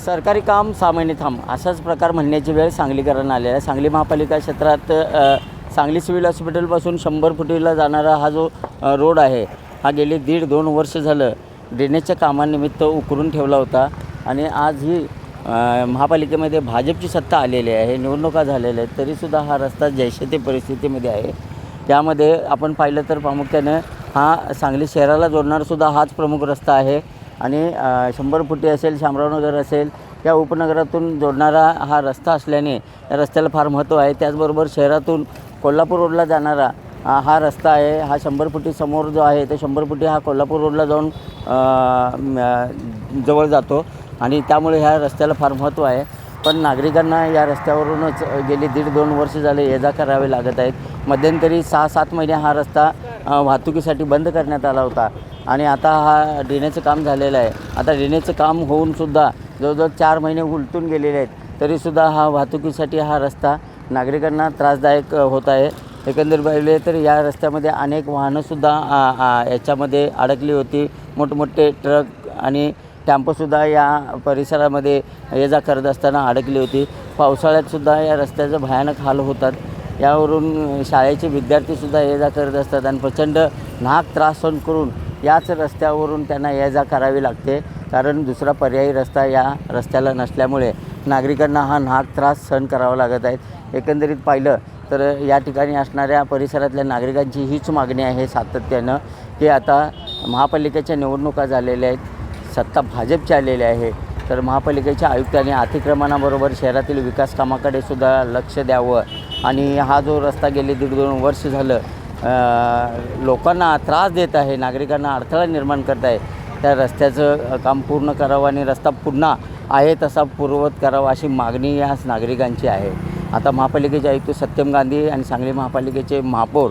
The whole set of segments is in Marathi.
सरकारी काम 6 महिने थांब असाच प्रकार म्हणण्याची वेळ सांगलीकरांना आलेला आहे। सांगली महापालिका क्षेत्रात सांगली सिव्हिल हॉस्पिटलपासून 100 फुटीला जाणारा हा जो रोड आहे हा गेली 1.5-2 वर्ष झालं ड्रेनेजच्या कामानिमित्त उकरून ठेवला होता आणि आज ही महापालिकेमध्ये भाजपची सत्ता आलेली आहे, निवडणुका झालेल्या आहेत, तरीसुद्धा हा रस्ता जैसे ते परिस्थितीमध्ये आहे। त्यामध्ये आपण पाहिलं तर प्रामुख्याने हा सांगली शहराला जोडणारासुद्धा हाच प्रमुख रस्ता आहे आणि 100 फुटी असेल, शामरावनगर असेल, या उपनगरातून जोडणारा हा रस्ता असल्याने या रस्त्याला फार महत्त्व आहे। त्याचबरोबर शहरातून कोल्हापूर रोडला जाणारा हा रस्ता आहे। हा 100 फुटी समोर जो आहे तो 100 फुटी हा कोल्हापूर रोडला जाऊन जवळ जातो आणि त्यामुळे ह्या रस्त्याला फार महत्त्व आहे। पण नागरिकांना या रस्त्यावरूनच गेली 1.5-2 वर्ष झाले ये-जा करावे लागत आहेत। मध्यंतरी 6-7 महिने हा रस्ता वाहतुकीसाठी बंद करण्यात आला होता आणि आता हा ड्रेनेजचं काम झालेलं आहे। आता ड्रेनेजचं काम होऊनसुद्धा जवळजवळ 4 महिने उलटून गेलेले आहेत, तरीसुद्धा हा वाहतुकीसाठी हा रस्ता नागरिकांना त्रासदायक होत आहे। एकंदर पाहिले तर या रस्त्यामध्ये अनेक वाहनंसुद्धा याच्यामध्ये अडकली होती। मोठमोठे ट्रक आणि टेम्पोसुद्धा या परिसरामध्ये ये-जा करत असताना अडकली होती। पावसाळ्यातसुद्धा या रस्त्याचं भयानक हाल होतात। यावरून शाळेचे विद्यार्थीसुद्धा ये-जा करत असतात आणि प्रचंड नाहक त्रास सहन करून याच रस्त्यावरून त्यांना ये-जा करावी लागते, कारण दुसरा पर्यायी रस्ता या रस्त्याला नसल्यामुळे नागरिकांना हा नाहक त्रास सहन करावा लागत आहे। एकंदरीत पाहिलं तर या ठिकाणी असणाऱ्या परिसरातल्या नागरिकांची हीच मागणी आहे सातत्यानं की आता महापालिकेच्या निवडणुका झालेल्या आहेत, सत्ता भाजपची आलेली आहे, तर महापालिकेच्या आयुक्तांनी अतिक्रमणाबरोबर शहरातील विकास कामाकडे सुद्धा लक्ष द्यावं आणि हा जो रस्ता गेले 1.5-2 वर्ष झालं लोकांना त्रास देत आहे, नागरिकांना अडथळा निर्माण करत आहे, त्या रस्त्याचं काम पूर्ण करावं आणि रस्ता पुन्हा आहे तसा पूर्ववत करावा अशी मागणी या नागरिकांची आहे। आता महापालिकेचे आयुक्त सत्यम गांधी आणि सांगली महापालिकेचे महापौर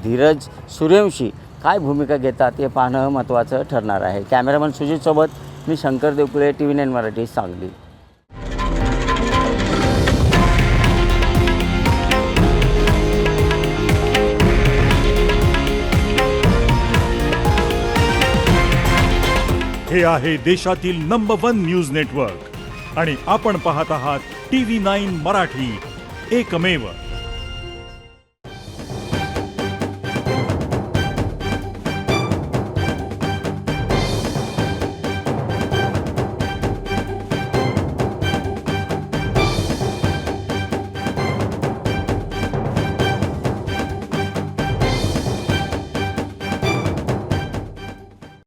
धीरज सूर्यवंशी काय भूमिका घेतात हे पाहणं महत्त्वाचं ठरणार आहे। कॅमेरामन सुजितसोबत मी शंकर देवकुळे, TV9 मराठी, सांगली। हे आहे देशातील नंबर 1 न्यूज नेटवर्क आणि आपण पाहत आहात TV9 मराठी, एकमेव।